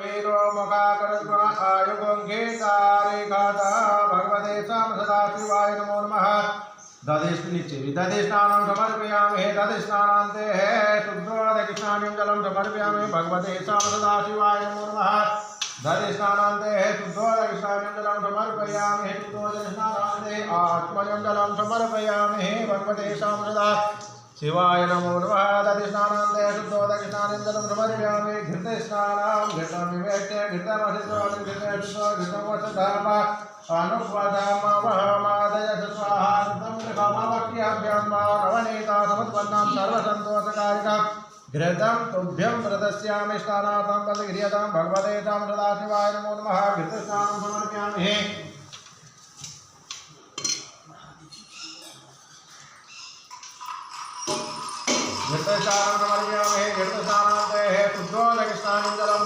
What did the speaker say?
वीरो मुखाकरस्म आयुगोंघेतारेखाता भगवते सदाशिवाय नमो नमः। दधिष्ठ नीचे भी दधिष्ठानं समर्पयामि। दधिष्ठानान्ते शुद्धोदकिष्णानिं जलं समर्पयामि। भगवते सदाशिवाय नमो नमः। दधिष्ठानान्ते शुद्धोदकिष्णानिं जलं समर्पयामि। शुद्धोदकिष्णानान्ते आत्मजं जलं समर्पयामि। भगवते सदाशिवाय नमो नमः। दधिष्ठानान्ते शुद्धोदकिष्णानिं जलं समर्पयामि। घृतस्नानं घृतं विवेक्य घृतमसितोऽलं घृतमवशधाम अनुपदामवहमादय स्वाहा कृतमवक्याभ्यां नवनीता समुत्पन्नां सर्वसन्तोषकारिकां घृतं तुभ्यं व्रतस्यामि स्नानार्थं पदगिर्यतां भगवते सदाशिवाय नमो नमः। घृतस्नानं समर्पयामि। घृतस्नानं समर्पयामि। घृतस्नानान्ते शुद्धोदकिष्णानिं जलं